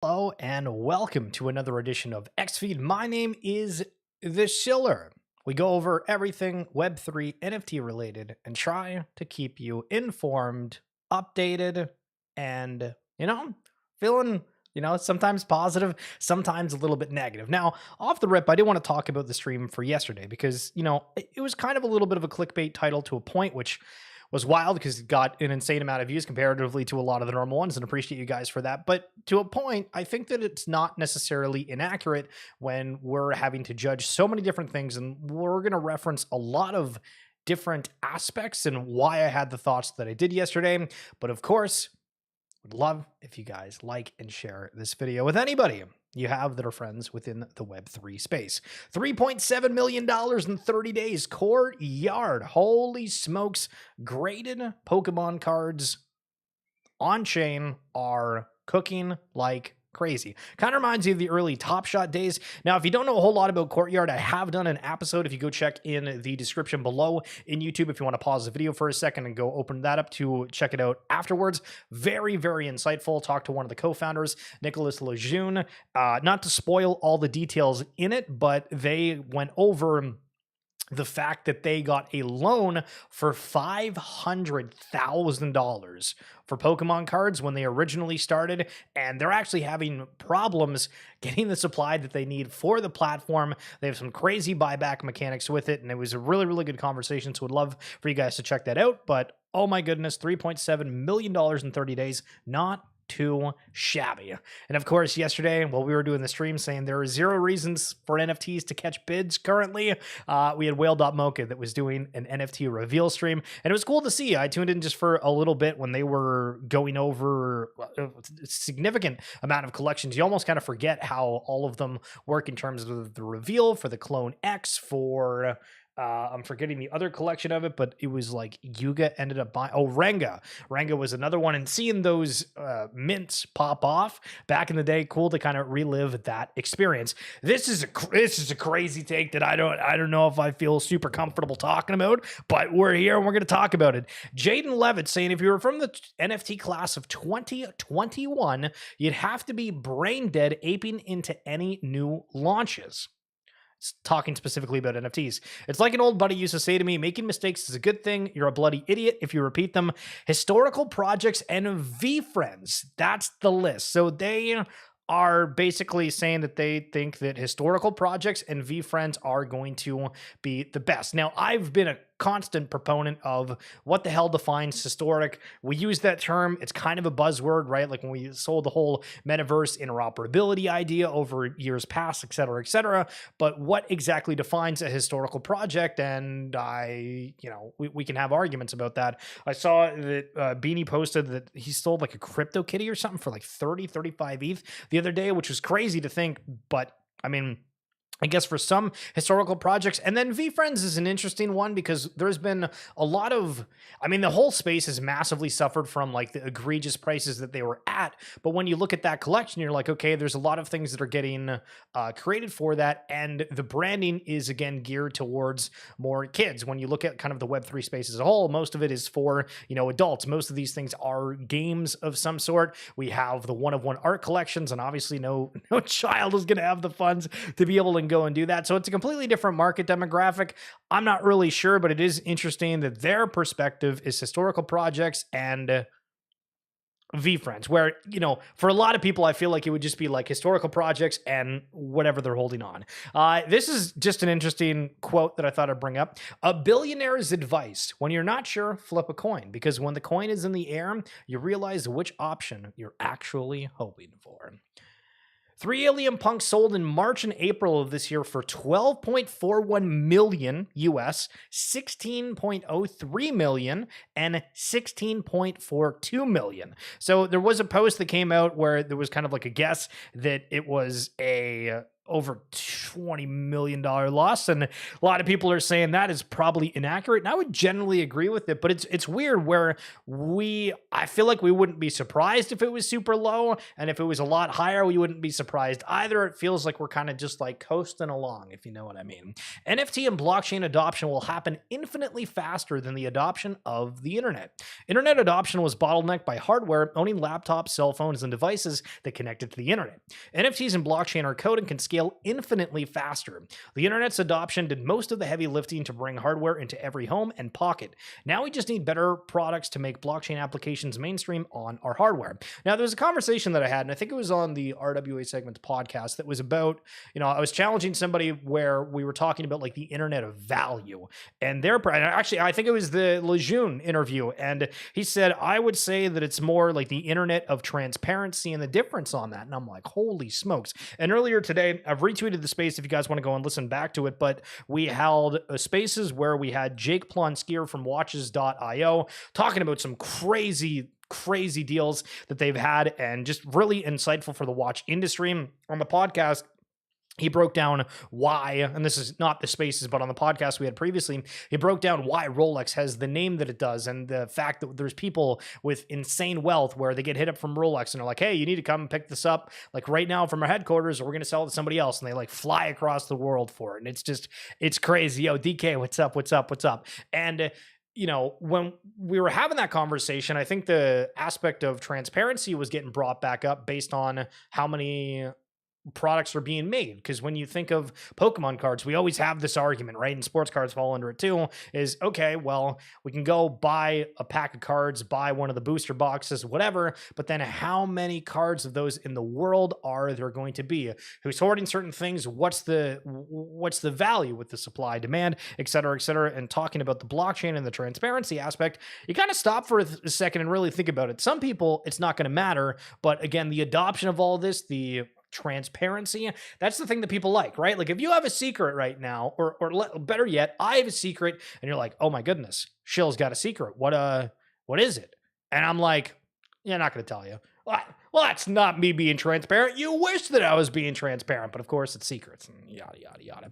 Hello and welcome to another edition of XFeed. My name is The Schiller. We go over everything Web3 NFT related and try to keep you informed, updated, and, feeling, sometimes positive, sometimes a little bit negative. Now, off the rip, I did want to talk about the stream for yesterday because, it was kind of a little bit of a clickbait title to a point, which was wild because it got an insane amount of views comparatively to a lot of the normal ones, and appreciate you guys for that. But to a point, I think that it's not necessarily inaccurate when we're having to judge so many different things, and we're going to reference a lot of different aspects and why I had the thoughts that I did yesterday. But of course, would love if you guys like and share this video with anybody you have that are friends within the Web3 space. $3.7 million in 30 days. Courtyard. Holy smokes. Graded Pokemon cards on chain are cooking like crazy. Kind of reminds you of the early Top Shot days. Now, if you don't know a whole lot about Courtyard, I have done an episode. If you go check in the description below in YouTube, if you want to pause the video for a second and go open that up to check it out afterwards. Very, very insightful. Talked to one of the co-founders, Nicholas Lejeune. Not to spoil all the details in it, but they went over the fact that they got a loan for $500,000 for Pokemon cards when they originally started, and they're actually having problems getting the supply that they need for the platform. They have some crazy buyback mechanics with it, and it was a really, really good conversation, so would love for you guys to check that out. But oh my goodness, $3.7 million in 30 days, not too shabby. And of course, yesterday, while we were doing the stream saying there are 0 reasons for NFTs to catch bids currently, we had Whale.mocha that was doing an NFT reveal stream, and it was cool to see. I tuned in just for a little bit when they were going over a significant amount of collections. You almost kind of forget how all of them work in terms of the reveal for the Clone X, for I'm forgetting the other collection of it, but it was like Yuga ended up buying. Oh, Renga. Renga was another one. And seeing those mints pop off back in the day, cool to kind of relive that experience. This is a crazy take that I don't know if I feel super comfortable talking about, but we're here and we're going to talk about it. Jaden Levitt saying if you were from the NFT class of 2021, you'd have to be brain dead aping into any new launches. Talking specifically about NFTs. It's like an old buddy used to say to me, making mistakes is a good thing. You're a bloody idiot if you repeat them. Historical projects and VFriends. That's the list. So they are basically saying that they think that historical projects and VFriends are going to be the best. Now, I've been a constant proponent of what the hell defines historic. We use that term. It's kind of a buzzword, right? Like when we sold the whole metaverse interoperability idea over years past, et cetera, et cetera. But what exactly defines a historical project? And we can have arguments about that. I saw that Beanie posted that he sold like a crypto kitty or something for like 35 ETH the other day, which was crazy to think, but I mean, I guess for some historical projects. And then VFriends is an interesting one because there's been a lot of, the whole space has massively suffered from like the egregious prices that they were at. But when you look at that collection, you're like, okay, there's a lot of things that are getting created for that. And the branding is again geared towards more kids. When you look at kind of the Web3 space as a whole, most of it is for, adults. Most of these things are games of some sort. We have the one-of-one art collections, and obviously no child is going to have the funds to be able to go and do that. So it's a completely different market demographic. I'm not really sure, but it is interesting that their perspective is historical projects and VFriends, where, for a lot of people, I feel like it would just be like historical projects and whatever they're holding on. This is just an interesting quote that I thought I'd bring up. A billionaire's advice: when you're not sure, flip a coin, because when the coin is in the air, you realize which option you're actually hoping for. 3 alien punks sold in March and April of this year for $12.41 million US, $16.03 million, and $16.42 million. So there was a post that came out where there was kind of like a guess that it was a over $20 million loss. And a lot of people are saying that is probably inaccurate. And I would generally agree with it, but it's weird where I feel like we wouldn't be surprised if it was super low. And if it was a lot higher, we wouldn't be surprised either. It feels like we're kind of just like coasting along, if you know what I mean. NFT and blockchain adoption will happen infinitely faster than the adoption of the internet. Internet adoption was bottlenecked by hardware owning laptops, cell phones, and devices that connected to the internet. NFTs and blockchain are code and can scale infinitely faster. The internet's adoption did most of the heavy lifting to bring hardware into every home and pocket. Now we just need better products to make blockchain applications mainstream on our hardware. Now, there was a conversation that I had, and I think it was on the RWA Segments podcast, that was about, I was challenging somebody where we were talking about like the internet of value. And actually, I think it was the Lejeune interview, and he said, I would say that it's more like the internet of transparency and the difference on that. And I'm like, holy smokes. And earlier today, I've retweeted the space if you guys want to go and listen back to it, but we held spaces where we had Jake Plonskier from watches.io talking about some crazy deals that they've had and just really insightful for the watch industry. On the podcast, he broke down why, and this is not the spaces, but on the podcast we had previously, he broke down why Rolex has the name that it does, and the fact that there's people with insane wealth where they get hit up from Rolex and they're like, hey, you need to come pick this up like right now from our headquarters, or we're going to sell it to somebody else. And they like fly across the world for it. And it's crazy. Yo, DK, what's up? And when we were having that conversation, I think the aspect of transparency was getting brought back up based on how many products are being made. Because when you think of Pokemon cards, we always have this argument, right? And sports cards fall under it too, is okay, well, we can go buy a pack of cards, buy one of the booster boxes, whatever, but then how many cards of those in the world are there going to be? Who's hoarding certain things? What's the value with the supply, demand, et cetera, and talking about the blockchain and the transparency aspect, you kind of stop for a second and really think about it. Some people, it's not going to matter, but again, the adoption of all this, the transparency, that's the thing that people like, right? Like if you have a secret right now, or better yet, I have a secret, and you're like, oh my goodness, Shill's got a secret. What is it? And I'm like, yeah, not going to tell you. Well, that's not me being transparent. You wish that I was being transparent, but of course it's secrets and yada, yada, yada.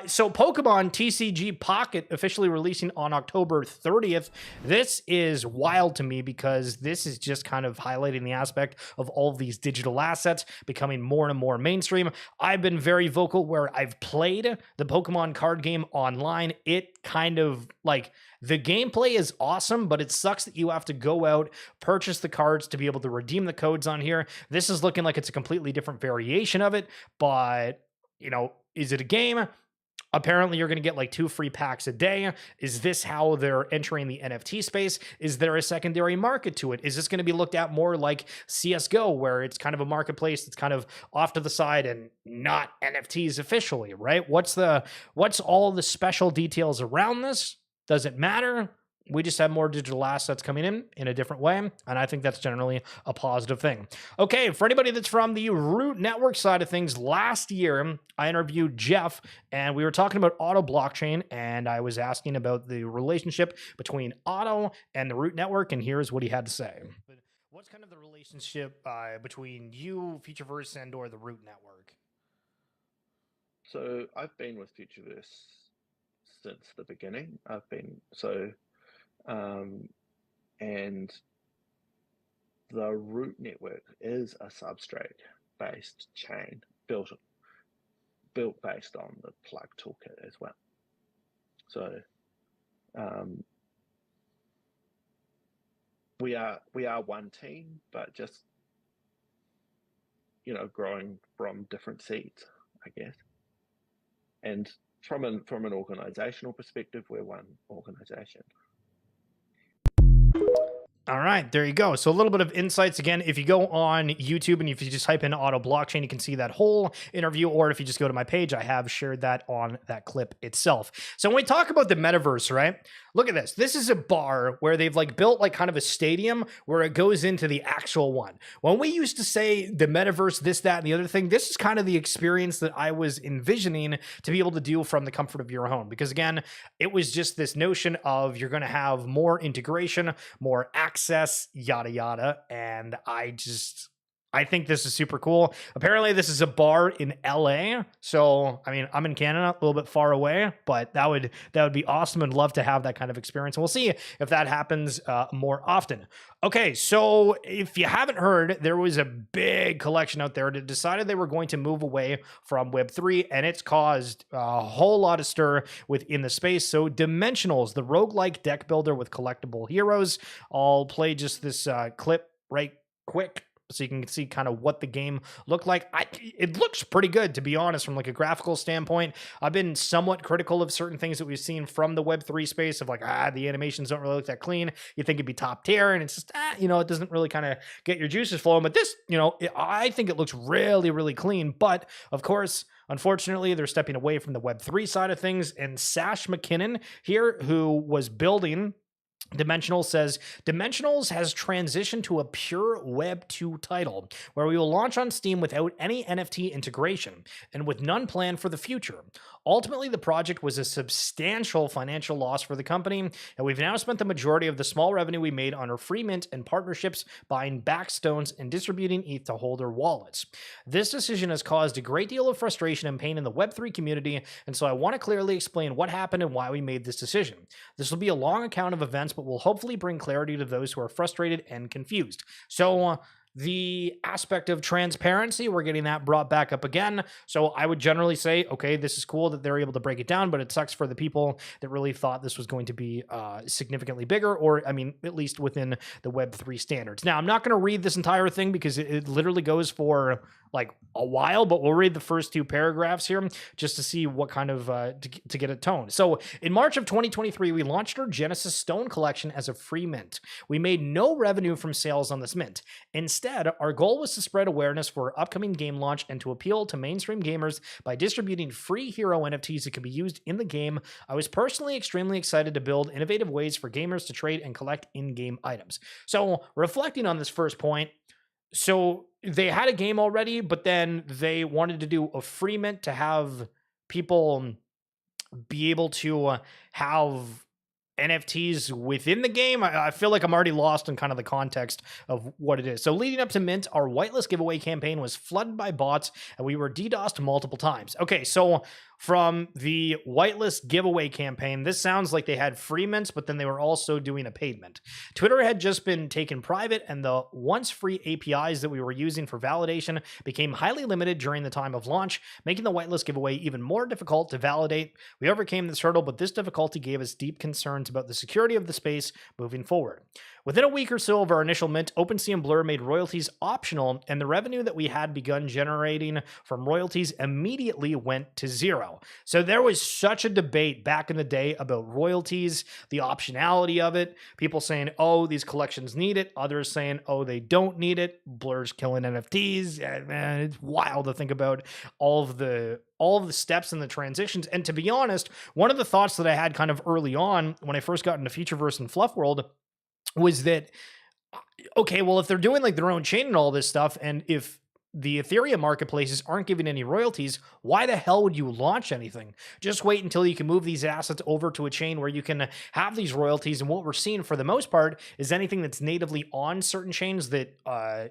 So Pokemon TCG Pocket officially releasing on October 30th. This is wild to me because this is just kind of highlighting the aspect of all of these digital assets becoming more and more mainstream. I've been very vocal where I've played the Pokemon card game online. It kind of like, the gameplay is awesome, but it sucks that you have to go out, purchase the cards to be able to redeem the codes on here. This is looking like it's a completely different variation of it, but, is it a game? Apparently, you're going to get like 2 free packs a day. Is this how they're entering the NFT space? Is there a secondary market to it? Is this going to be looked at more like CSGO, where it's kind of a marketplace that's kind of off to the side and not NFTs officially, right? What's all the special details around this? Does it matter? We just have more digital assets coming in a different way, and I think that's generally a positive thing. Okay, for anybody that's from the Root Network side of things, last year I interviewed Jeff, and we were talking about auto blockchain, and I was asking about the relationship between auto and the Root Network, and here's what he had to say. What's kind of the relationship between you, Futureverse, and or the Root Network? So I've been with Futureverse since the beginning. And the Root Network is a substrate-based chain built based on the plug toolkit as well. So we are one team, but just growing from different seeds, I guess. And from an organizational perspective, we're one organization. All right, there you go. So a little bit of insights. Again, if you go on YouTube and if you just type in auto blockchain, you can see that whole interview. Or if you just go to my page, I have shared that on that clip itself. So when we talk about the metaverse, right? Look at this. This is a bar where they've like built like kind of a stadium where it goes into the actual one. When we used to say the metaverse, this, that, and the other thing, this is kind of the experience that I was envisioning to be able to do from the comfort of your home. Because again, it was just this notion of you're going to have more integration, more access, yada, yada. And I I think this is super cool. Apparently, this is a bar in LA. So, I mean, I'm in Canada, a little bit far away, but that would be awesome, and love to have that kind of experience. And we'll see if that happens more often. Okay, so if you haven't heard, there was a big collection out there that decided they were going to move away from Web3, and it's caused a whole lot of stir within the space. So, Dimensionals, the roguelike deck builder with collectible heroes. I'll play just this clip right quick so you can see kind of what the game looked like. It looks pretty good, to be honest, from like a graphical standpoint. I've been somewhat critical of certain things that we've seen from the Web3 space of like, the animations don't really look that clean. You think it'd be top tier, and it's just, it doesn't really kind of get your juices flowing. But this, I think it looks really, really clean. But of course, unfortunately, they're stepping away from the Web3 side of things. And Sash McKinnon here, who was building Dimensional, says Dimensionals has transitioned to a pure Web 2 title where we will launch on Steam without any NFT integration and with none planned for the future. Ultimately, the project was a substantial financial loss for the company, and we've now spent the majority of the small revenue we made on our free mint and partnerships buying backstones and distributing ETH to holder wallets. This decision has caused a great deal of frustration and pain in the Web3 community, and so I want to clearly explain what happened and why we made this decision. This will be a long account of events, but will hopefully bring clarity to those who are frustrated and confused. So, the aspect of transparency, we're getting that brought back up again. So I would generally say, okay, this is cool that they're able to break it down, but it sucks for the people that really thought this was going to be significantly bigger, or, I mean, at least within the Web3 standards. Now, I'm not going to read this entire thing because it literally goes for like a while, but we'll read the first two paragraphs here just to see what kind of, to get a tone. So in March of 2023, we launched our Genesis Stone collection as a free mint. We made no revenue from sales on this mint. Instead, our goal was to spread awareness for our upcoming game launch and to appeal to mainstream gamers by distributing free hero NFTs that can be used in the game. I was personally extremely excited to build innovative ways for gamers to trade and collect in-game items. So reflecting on this first point, so they had a game already, but then they wanted to do a free mint to have people be able to have NFTs within the game. I feel like I'm already lost in kind of the context of what it is. So leading up to Mint, our whitelist giveaway campaign was flooded by bots and we were DDoSed multiple times. Okay, so from the whitelist giveaway campaign, this sounds like they had free mints, but then they were also doing a paid mint. Twitter had just been taken private, and the once free APIs that we were using for validation became highly limited during the time of launch, making the whitelist giveaway even more difficult to validate. We overcame this hurdle, but this difficulty gave us deep concerns about the security of the space moving forward. Within a week or so of our initial mint, OpenSea and Blur made royalties optional, and the revenue that we had begun generating from royalties immediately went to zero. So there was such a debate back in the day about royalties, the optionality of it, people saying, oh, these collections need it, others saying, oh, they don't need it, Blur's killing NFTs. Man, it's wild to think about all of the steps and the transitions. And to be honest, one of the thoughts that I had kind of early on when I first got into Featureverse and Fluff World was that, okay, well, if they're doing like their own chain and all this stuff, and if the Ethereum marketplaces aren't giving any royalties, why the hell would you launch anything? Just wait until you can move these assets over to a chain where you can have these royalties. And what we're seeing for the most part is anything that's natively on certain chains that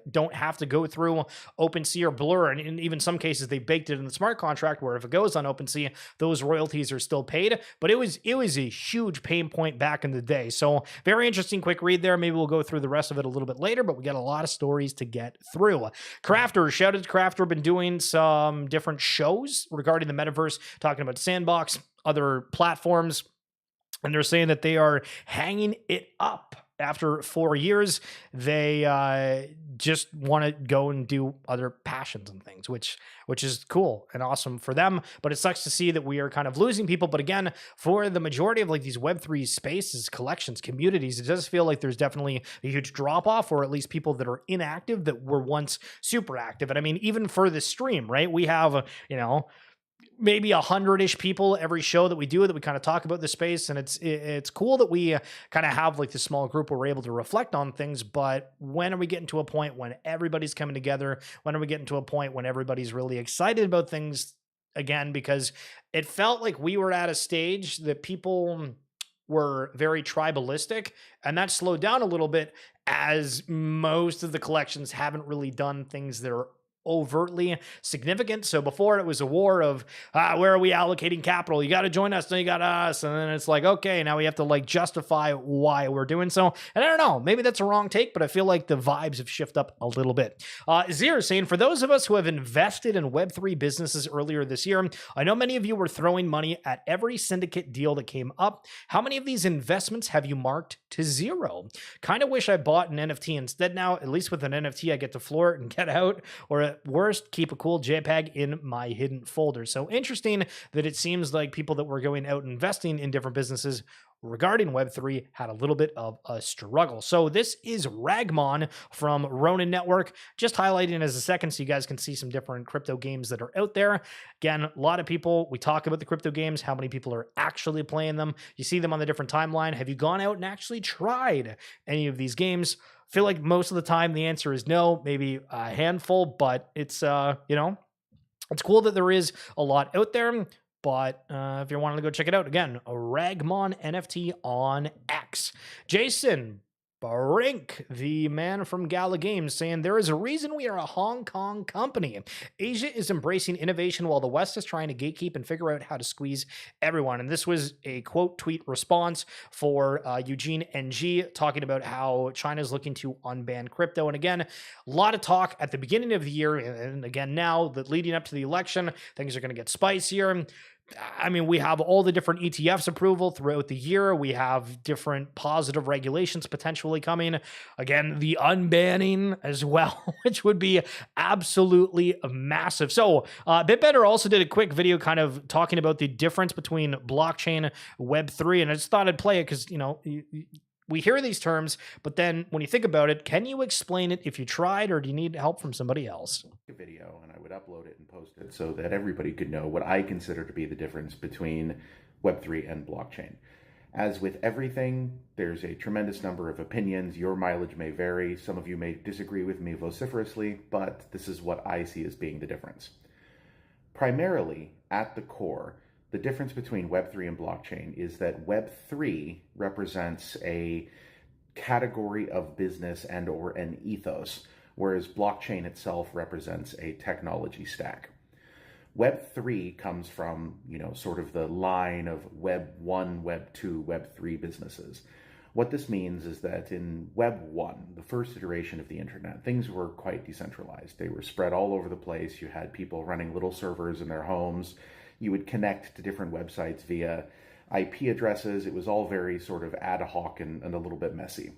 don't have to go through OpenSea or Blur. And in even some cases, they baked it in the smart contract where if it goes on OpenSea, those royalties are still paid. But it was a huge pain point back in the day. So very interesting quick read there. Maybe we'll go through the rest of it a little bit later, but we got a lot of stories to get through. Crafter, shout out to Crafter, been doing some different shows regarding the metaverse, talking about Sandbox, other platforms, and they're saying that they are hanging it up. After 4 years, they just want to go and do other passions and things, which is cool and awesome for them. But it sucks to see that we are kind of losing people. But again, for the majority of like these Web3 spaces, collections, communities, it does feel like there's definitely a huge drop off, or at least people that are inactive that were once super active. And I mean, even for this stream, right? We have, maybe 100-ish people every show that we do that we kind of talk about the space, and it's cool that we kind of have like this small group where we're able to reflect on things. But when are we getting to a point when everybody's coming together? When are we getting to a point when everybody's really excited about things again? Because it felt like we were at a stage that people were very tribalistic, and that slowed down a little bit as most of the collections haven't really done things that are overtly significant. So before, it was a war of where are we allocating capital? You got to join us, no, you got us, and then it's like, okay, now we have to like justify why we're doing so. And I don't know, maybe that's a wrong take, but I feel like the vibes have shifted up a little bit. Zir saying, for those of us who have invested in Web3 businesses earlier this year, I know many of you were throwing money at every syndicate deal that came up. How many of these investments have you marked to zero? Kind of wish I bought an NFT instead now. At least with an NFT, I get to floor it and get out, or at worst, keep a cool JPEG in my hidden folder. So interesting that it seems like people that were going out investing in different businesses regarding Web3 had a little bit of a struggle. So this is Ragmon from Ronin Network, just highlighting as a second so you guys can see some different crypto games that are out there. Again, a lot of people, we talk about the crypto games, how many people are actually playing them. You see them on the different timeline. Have you gone out and actually tried any of these games? I feel like most of the time the answer is no, maybe a handful, but it's, it's cool that there is a lot out there. But if you're wanting to go check it out, again, a Ragmon NFT on X. Jason Brink, the man from Gala Games, saying there is a reason we are a Hong Kong company. Asia is embracing innovation while the West is trying to gatekeep and figure out how to squeeze everyone. And this was a quote tweet response for Eugene NG talking about how China is looking to unban crypto. And again, a lot of talk at the beginning of the year, and again now that leading up to the election, things are going to get spicier. I mean, we have all the different ETFs approval throughout the year. We have different positive regulations potentially coming. Again, the unbanning as well, which would be absolutely massive. So BitBetter also did a quick video kind of talking about the difference between blockchain, Web3, and I just thought I'd play it because, we hear these terms, but then when you think about it, can you explain it if you tried, or do you need help from somebody else? A video, and I would upload it and post it so that everybody could know what I consider to be the difference between Web3 and blockchain. As with everything, there's a tremendous number of opinions. Your mileage may vary. Some of you may disagree with me vociferously, but this is what I see as being the difference. Primarily, at the core, the difference between Web3 and blockchain is that Web3 represents a category of business and or an ethos, whereas blockchain itself represents a technology stack. Web3 comes from, sort of the line of Web 1, Web 2, Web 3 businesses. What this means is that in Web 1, the first iteration of the internet, things were quite decentralized. They were spread all over the place. You had people running little servers in their homes. You would connect to different websites via IP addresses. It was all very sort of ad hoc and a little bit messy.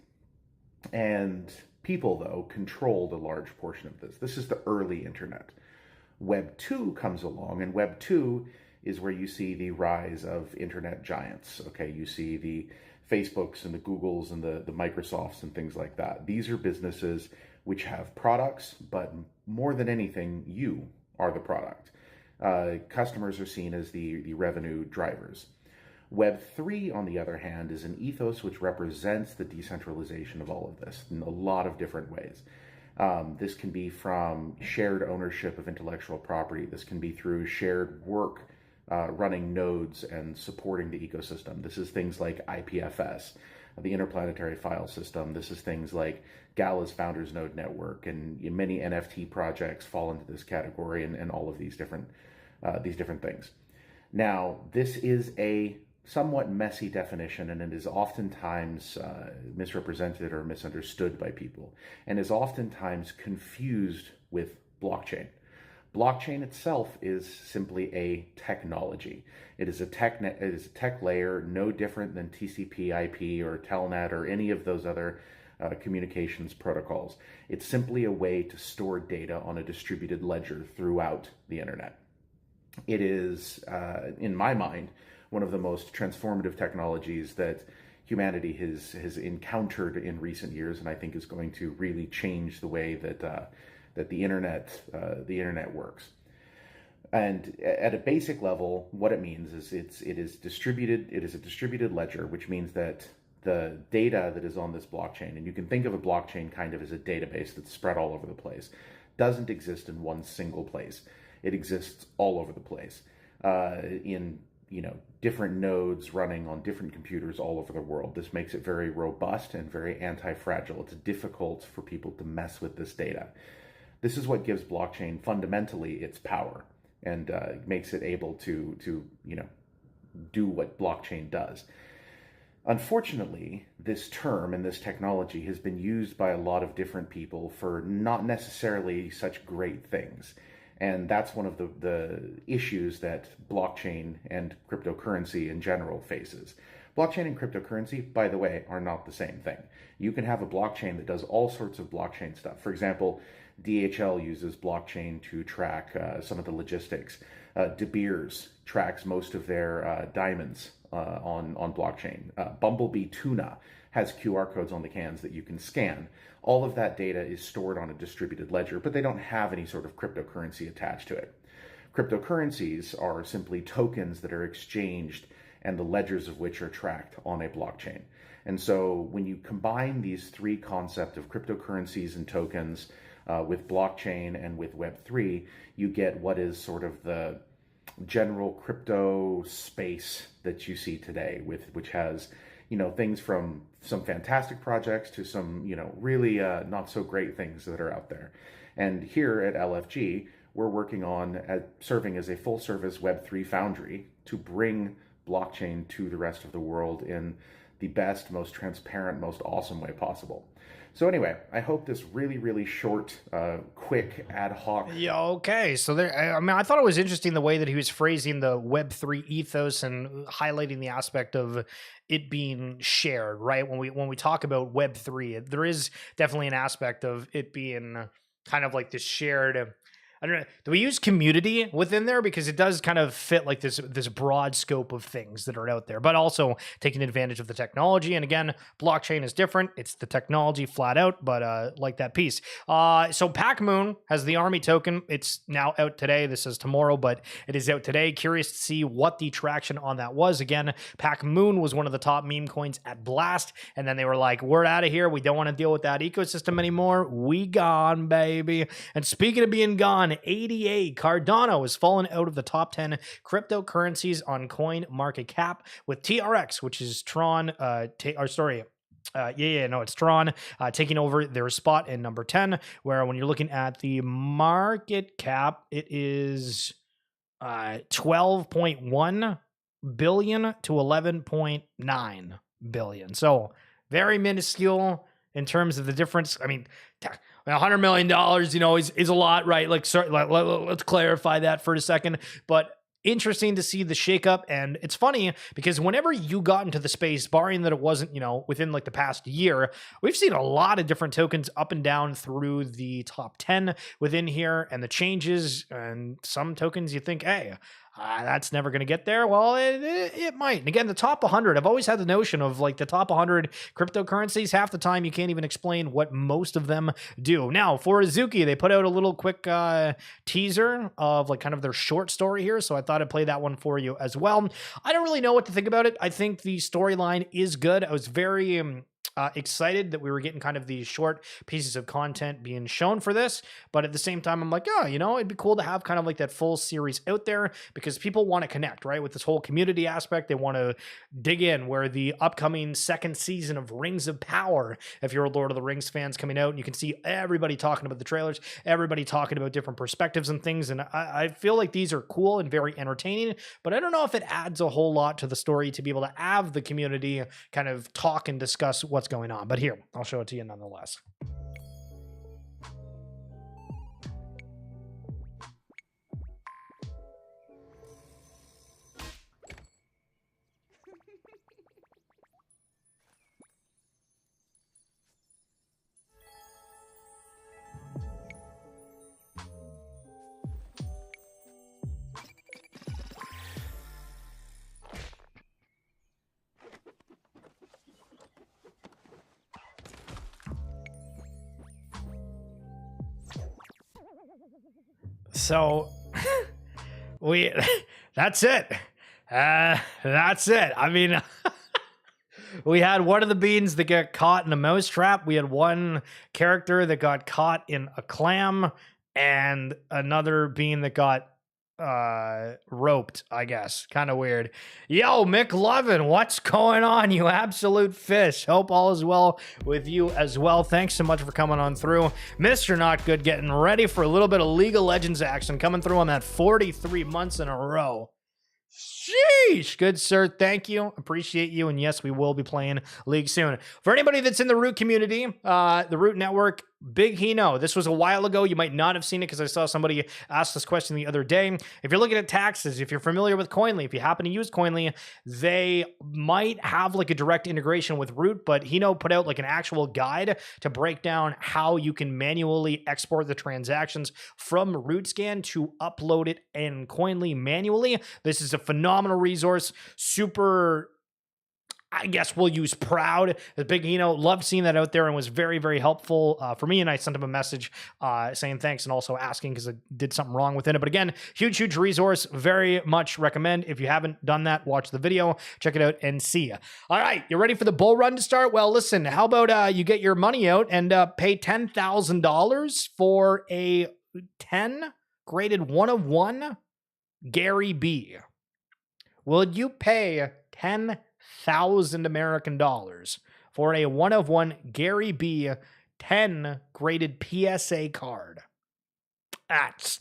And people, though, controlled a large portion of this. This is the early internet. Web 2 comes along, and Web 2 is where you see the rise of internet giants. Okay, you see the Facebooks and the Googles and the Microsofts and things like that. These are businesses which have products, but more than anything, you are the product. Customers are seen as the revenue drivers. Web 3, on the other hand, is an ethos which represents the decentralization of all of this in a lot of different ways. This can be from shared ownership of intellectual property. This can be through shared work, running nodes and supporting the ecosystem. This is things like IPFS, the Interplanetary File System. This is things like Gala's Founders Node Network, and many NFT projects fall into this category, and all of these different things. Now, this is a somewhat messy definition, and it is oftentimes misrepresented or misunderstood by people, and is oftentimes confused with blockchain. Blockchain itself is simply a technology. It is a tech layer, no different than TCP/IP or Telnet or any of those other communications protocols. It's simply a way to store data on a distributed ledger throughout the internet. It is, in my mind, one of the most transformative technologies that humanity has encountered in recent years, and I think is going to really change the way that the internet works. And at a basic level, what it means is it is distributed. It is a distributed ledger, which means that the data that is on this blockchain, and you can think of a blockchain kind of as a database that's spread all over the place, doesn't exist in one single place. It exists all over the place. In different nodes running on different computers all over the world. This makes it very robust and very anti-fragile. It's difficult for people to mess with this data. This is what gives blockchain fundamentally its power, and makes it able to do what blockchain does. Unfortunately, this term and this technology has been used by a lot of different people for not necessarily such great things. And that's one of the issues that blockchain and cryptocurrency in general faces. Blockchain and cryptocurrency, by the way, are not the same thing. You can have a blockchain that does all sorts of blockchain stuff. For example, DHL uses blockchain to track some of the logistics. De Beers tracks most of their diamonds on blockchain. Bumblebee Tuna has QR codes on the cans that you can scan. All of that data is stored on a distributed ledger, but they don't have any sort of cryptocurrency attached to it. Cryptocurrencies are simply tokens that are exchanged and the ledgers of which are tracked on a blockchain. And so when you combine these three concepts of cryptocurrencies and tokens with blockchain and with Web3, you get what is sort of the general crypto space that you see today, which has things from some fantastic projects to some really not so great things that are out there. And here at LFG, we're working on serving as a full service Web3 foundry to bring blockchain to the rest of the world in the best, most transparent, most awesome way possible. So anyway, I hope this really, really short, quick, ad hoc. Yeah, okay. So I thought it was interesting the way that he was phrasing the Web3 ethos and highlighting the aspect of it being shared, right? When we talk about Web3, there is definitely an aspect of it being kind of like this shared. I don't know. Do we use community within there? Because it does kind of fit like this broad scope of things that are out there, but also taking advantage of the technology. And again, blockchain is different. It's the technology flat out, but like that piece. So Pac Moon has the army token. It's now out today. This is tomorrow, but it is out today. Curious to see what the traction on that was. Again, Pac Moon was one of the top meme coins at Blast. And then they were like, we're out of here. We don't want to deal with that ecosystem anymore. We gone, baby. And speaking of being gone, ADA Cardano has fallen out of the top 10 cryptocurrencies on Coin Market Cap, with TRX, which is Tron, it's Tron taking over their spot in number 10, where when you're looking at the market cap, it is 12.1 billion to 11.9 billion. So very minuscule in terms of the difference. I mean, $100 million, is a lot, right? Let's clarify that for a second. But interesting to see the shakeup. And it's funny because whenever you got into the space, barring that it wasn't, within like the past year, we've seen a lot of different tokens up and down through the top 10 within here, and the changes, and some tokens you think, hey, that's never going to get there. Well, it might. And again, the top 100, I've always had the notion of like the top 100 cryptocurrencies. Half the time, you can't even explain what most of them do. Now, for Azuki, they put out a little quick teaser of like kind of their short story here. So I thought I'd play that one for you as well. I don't really know what to think about it. I think the storyline is good. I was very excited that we were getting kind of these short pieces of content being shown for this, but at the same time, I'm like, it'd be cool to have kind of like that full series out there, because people want to connect, right, with this whole community aspect. They want to dig in, where the upcoming second season of Rings of Power, if you're a Lord of the Rings fans, coming out, and you can see everybody talking about the trailers, everybody talking about different perspectives and things, and I feel like these are cool and very entertaining, but I don't know if it adds a whole lot to the story to be able to have the community kind of talk and discuss what's going on. But here, I'll show it to you nonetheless. So that's it. That's it. I mean, we had one of the beans that got caught in a mouse trap. We had one character that got caught in a clam, and another bean that got roped, I guess. Kind of weird. Yo, Mick Lovin, what's going on, you absolute fish? Hope all is well with you as well. Thanks so much for coming on through. Mr. Not Good getting ready for a little bit of League of Legends action, coming through on that 43 months in a row. Sheesh. Good, sir. Thank you. Appreciate you. And yes, we will be playing League soon. For anybody that's in the Root community, the Root Network, Big Hino. This was a while ago. You might not have seen it because I saw somebody ask this question the other day. If you're looking at taxes, if you're familiar with Coinly, if you happen to use Coinly, they might have like a direct integration with Root, but Hino put out like an actual guide to break down how you can manually export the transactions from RootScan to upload it in Coinly manually. This is a phenomenal resource. Super, I guess we'll use proud. The big, loved seeing that out there and was very, very helpful for me. And I sent him a message saying thanks and also asking because I did something wrong within it. But again, huge resource. Very much recommend. If you haven't done that, watch the video, check it out and see ya. All right, you ready for the bull run to start? Well, listen, how about you get your money out and pay $10,000 for a 10 graded 1 of 1 Gary B? Will you pay 10,000 American dollars for a 1 of 1 Gary B 10 graded PSA card? That's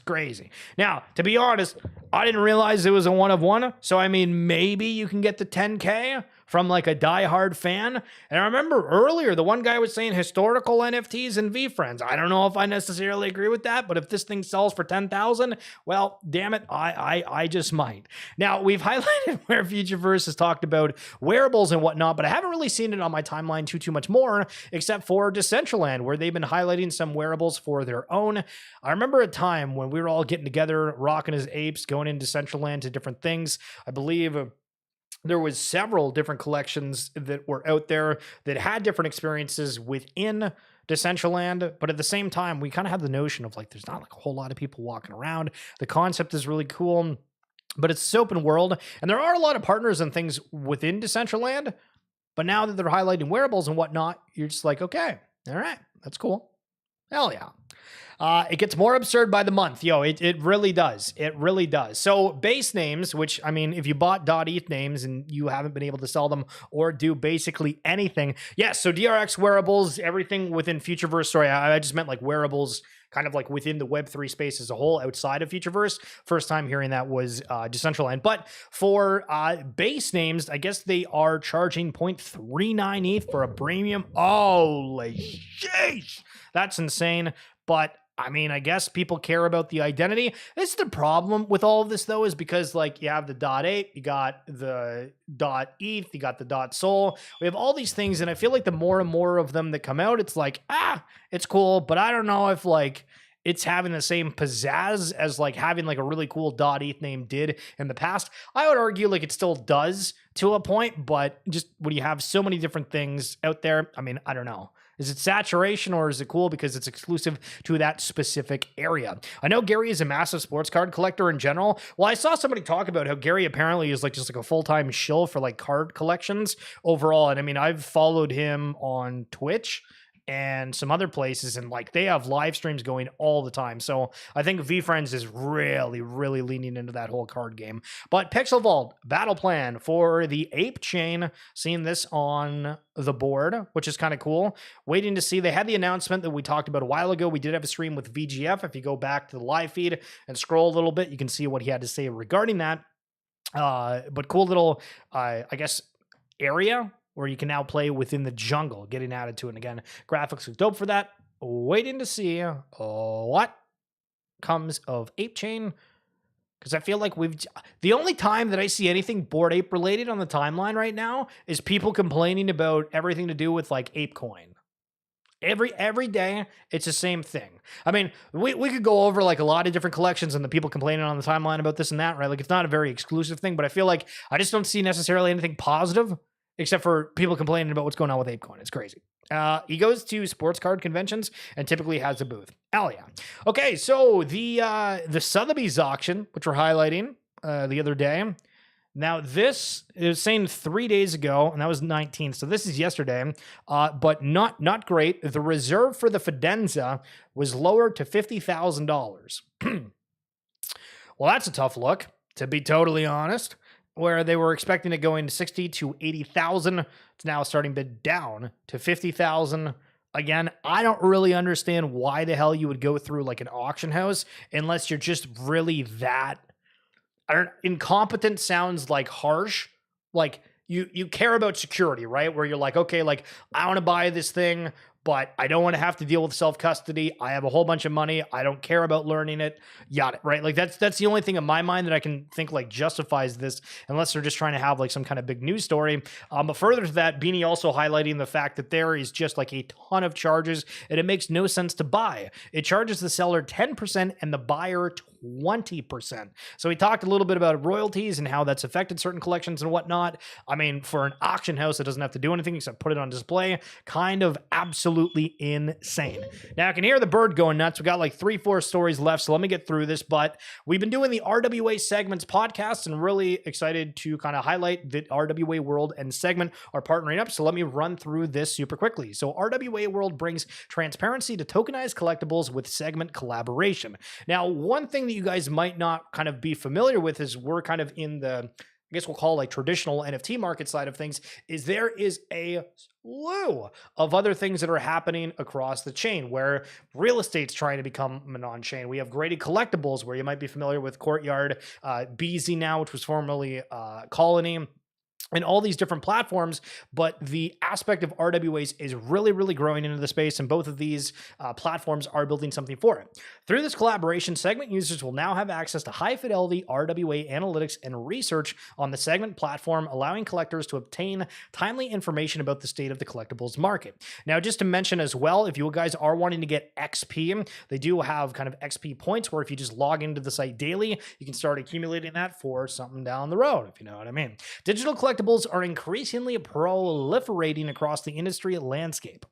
crazy. Now, to be honest, I didn't realize it was a 1 of 1. So, I mean, maybe you can get the 10K from like a diehard fan. And I remember earlier, the one guy was saying historical NFTs and VFriends. I don't know if I necessarily agree with that, but if this thing sells for 10,000, well, damn it, I just might. Now, we've highlighted where Futureverse has talked about wearables and whatnot, but I haven't really seen it on my timeline too much more, except for Decentraland, where they've been highlighting some wearables for their own. I remember a time when we were all getting together, rocking as apes, going into Decentraland to different things. I believe there was several different collections that were out there that had different experiences within Decentraland, but at the same time, we kind of have the notion of like, there's not like a whole lot of people walking around. The concept is really cool, but it's this open world, and there are a lot of partners and things within Decentraland, but now that they're highlighting wearables and whatnot, you're just like, okay, all right, that's cool. Hell yeah. It gets more absurd by the month. Yo, it really does. It really does. So base names, which, I mean, if you bought .eth names and you haven't been able to sell them or do basically anything. Yes, so DRX wearables, everything within Futureverse. Sorry, I just meant like wearables kind of like within the Web3 space as a whole outside of Futureverse. First time hearing that was Decentraland. But for base names, I guess they are charging 0.39 ETH for a premium. Holy sheesh. That's insane. But I mean, I guess people care about the identity. This is the problem with all of this, though, is because, like, you have the .8, you got the .eth, you got the .sol. We have all these things, and I feel like the more and more of them that come out, it's like, it's cool, but I don't know if, like, it's having the same pizzazz as, like, having, like, a really cool .eth name did in the past. I would argue, like, it still does to a point, but just when you have so many different things out there, I mean, I don't know. Is it saturation or is it cool because it's exclusive to that specific area? I know Gary is a massive sports card collector in general. Well, I saw somebody talk about how Gary apparently is like just like a full-time shill for like card collections overall. And I mean, I've followed him on Twitch and some other places, and like they have live streams going all the time. So I think VFriends is really leaning into that whole card game. But Pixel Vault battle plan for the Ape Chain, seeing this on the board, which is kind of cool. Waiting to see. They had the announcement that we talked about a while ago. We did have a stream with VGF. If you go back to the live feed and scroll a little bit, you can see what he had to say regarding that. But cool little, I guess, area where you can now play within the jungle, getting added to it. And again, graphics look dope for that. Waiting to see what comes of Ape Chain, because I feel like the only time that I see anything Bored Ape related on the timeline right now is people complaining about everything to do with like ApeCoin. Every day, it's the same thing. I mean, we could go over like a lot of different collections and the people complaining on the timeline about this and that, right? Like it's not a very exclusive thing, but I feel like I just don't see necessarily anything positive except for people complaining about what's going on with ApeCoin. It's crazy. He goes to sports card conventions and typically has a booth. Hell yeah. Okay, so the Sotheby's auction, which we're highlighting the other day. Now, this is saying 3 days ago, and that was 19th, so this is yesterday, but not great. The reserve for the Fidenza was lowered to $50,000. Well, that's a tough look, to be totally honest. Where they were expecting it going to 60 to 80,000, it's now starting bid down to 50,000. Again, I don't really understand why the hell you would go through like an auction house unless you're just really that, I don't, incompetent sounds like harsh. Like you care about security, right? Where you're like, okay, like I want to buy this thing, but I don't want to have to deal with self-custody. I have a whole bunch of money. I don't care about learning it. Yada, right? Like that's the only thing in my mind that I can think like justifies this, unless they're just trying to have like some kind of big news story. But further to that, Beanie also highlighting the fact that there is just like a ton of charges and it makes no sense to buy. It charges the seller 10% and the buyer 20%. So he talked a little bit about royalties and how that's affected certain collections and whatnot. I mean, for an auction house that doesn't have to do anything except put it on display, kind of absolutely insane. Now I can hear the bird going nuts. We got like 3-4 stories left, so let me get through this. But we've been doing the RWA Segments podcast and really excited to kind of highlight that RWA World and Segment are partnering up. So let me run through this super quickly. So RWA World brings transparency to tokenized collectibles with Segment collaboration. Now, one thing that you guys might not kind of be familiar with is we're kind of in the, I guess we'll call like traditional NFT market side of things, is there is a slew of other things that are happening across the chain where real estate's trying to become non-chain. We have graded collectibles where you might be familiar with Courtyard, BZ now, which was formerly Colony, and all these different platforms, but the aspect of RWAs is really, really growing into the space, and both of these platforms are building something for it. Through this collaboration, Segment users will now have access to high-fidelity RWA analytics and research on the Segment platform, allowing collectors to obtain timely information about the state of the collectibles market. Now, just to mention as well, if you guys are wanting to get XP, they do have kind of XP points where if you just log into the site daily, you can start accumulating that for something down the road, if you know what I mean. Digital collectibles are increasingly proliferating across the industry landscape.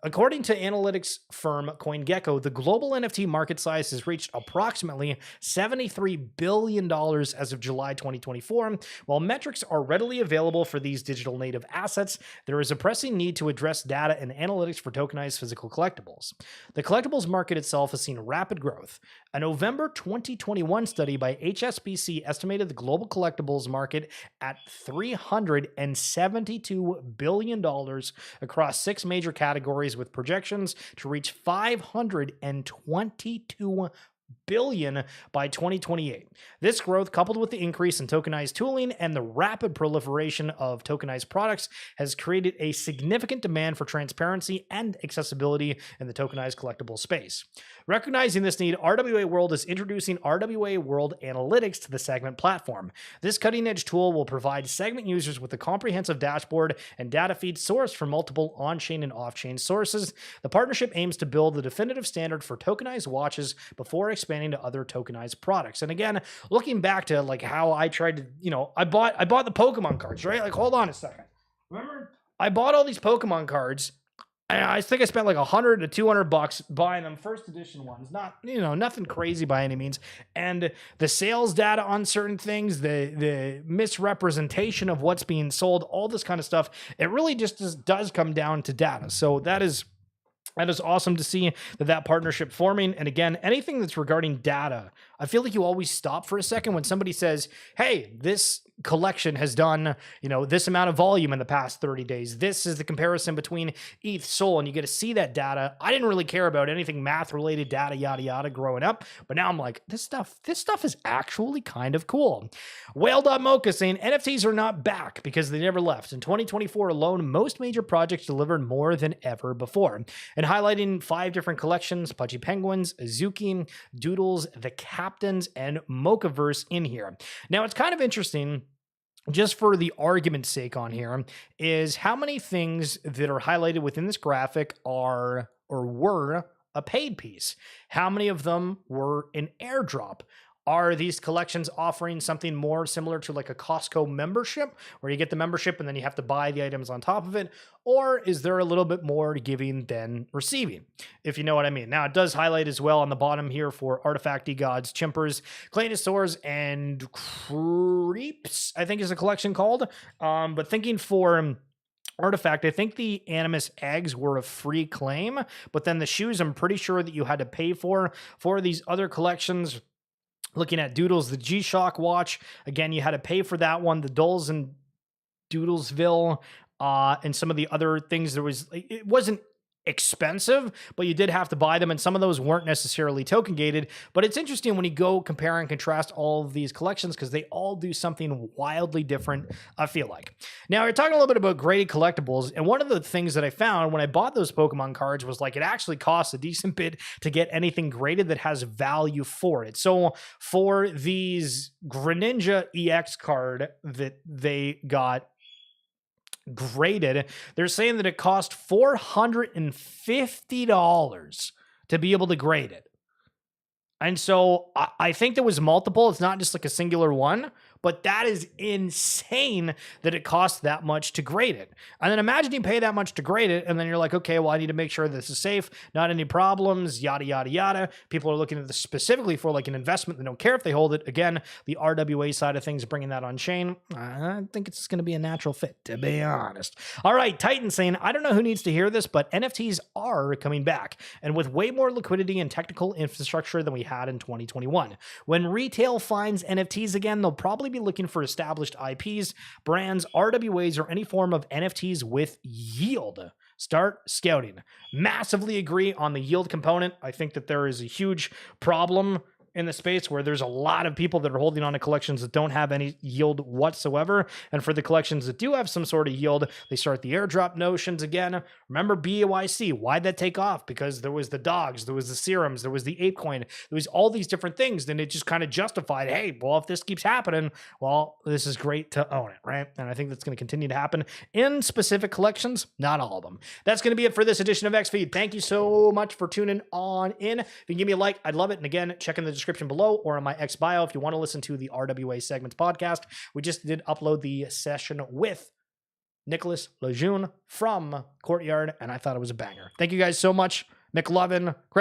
According to analytics firm CoinGecko, the global NFT market size has reached approximately $73 billion as of July 2024. While metrics are readily available for these digital native assets, there is a pressing need to address data and analytics for tokenized physical collectibles. The collectibles market itself has seen rapid growth. A November 2021 study by HSBC estimated the global collectibles market at $372 billion across 6 major categories, with projections to reach 522 billion by 2028. This growth, coupled with the increase in tokenized tooling and the rapid proliferation of tokenized products, has created a significant demand for transparency and accessibility in the tokenized collectible space. Recognizing this need, RWA World is introducing RWA World Analytics to the Segment platform. This cutting-edge tool will provide Segment users with a comprehensive dashboard and data feed sourced from multiple on-chain and off-chain sources. The partnership aims to build the definitive standard for tokenized watches before expanding to other tokenized products. And again, looking back to like how I tried to, I bought the Pokemon cards, right? Like, hold on a second. Remember, I bought all these Pokemon cards. I think I spent like $100 to $200 buying them first edition ones. Not, nothing crazy by any means. And the sales data on certain things, the misrepresentation of what's being sold, all this kind of stuff, it really just does come down to data. So that is awesome to see that partnership forming. And again, anything that's regarding data, I feel like you always stop for a second when somebody says, hey, this collection has done, this amount of volume in the past 30 days. This is the comparison between ETH, Sol, and you get to see that data. I didn't really care about anything math related data, yada, yada, growing up. But now I'm like, this stuff is actually kind of cool. Whale.mocha saying NFTs are not back because they never left. In 2024 alone, most major projects delivered more than ever before. And highlighting 5 different collections: Pudgy Penguins, Azuki, Doodles, The Captains, and Mochaverse in here. Now, it's kind of interesting, just for the argument's sake on here, is how many things that are highlighted within this graphic are or were a paid piece. How many of them were an airdrop? Are these collections offering something more similar to like a Costco membership, where you get the membership and then you have to buy the items on top of it? Or is there a little bit more giving than receiving, if you know what I mean? Now, it does highlight as well on the bottom here for Artifacty Gods, Chimpers, Claynosaurs, and Creeps, I think is a collection called. But thinking for Artifact, I think the Animus eggs were a free claim, but then the shoes, I'm pretty sure that you had to pay for these other collections. Looking at Doodles, the G-Shock watch, again, you had to pay for that one. The Dulles and Doodlesville, and some of the other things, it wasn't expensive, but you did have to buy them, and some of those weren't necessarily token gated. But it's interesting when you go compare and contrast all of these collections, because they all do something wildly different, I feel like. Now, we're talking a little bit about graded collectibles, and one of the things that I found when I bought those Pokemon cards was like it actually costs a decent bit to get anything graded that has value for it. So for these Greninja EX card that they got graded, they're saying that it cost $450 to be able to grade it. And so I think there was multiple. It's not just like a singular one, but that is insane that it costs that much to grade it. And then imagine you pay that much to grade it, and then you're like, okay, well, I need to make sure this is safe, not any problems, yada, yada, yada. People are looking at this specifically for like an investment. They don't care if they hold it. Again, the RWA side of things, bringing that on chain, I think it's going to be a natural fit, to be honest. All right, Titan saying, I don't know who needs to hear this, but NFTs are coming back, and with way more liquidity and technical infrastructure than we had in 2021. When retail finds NFTs again, they'll probably be looking for established IPs, brands, RWAs, or any form of NFTs with yield. Start scouting. Massively agree on the yield component. I think that there is a huge problem in the space where there's a lot of people that are holding on to collections that don't have any yield whatsoever. And for the collections that do have some sort of yield, they start the airdrop notions again. Remember BAYC, why'd that take off? Because there was the dogs, there was the serums, there was the ape coin, there was all these different things. Then it just kind of justified, hey, well, if this keeps happening, well, this is great to own it, right? And I think that's going to continue to happen in specific collections, not all of them. That's going to be it for this edition of XFeed. Thank you so much for tuning on in. If you can give me a like, I'd love it. And again, check in the description below or on my X bio if you want to listen to the RWA Segments podcast. We just did upload the session with Nicholas Lejeune from Courtyard, and I thought it was a banger. Thank you guys so much. McLovin,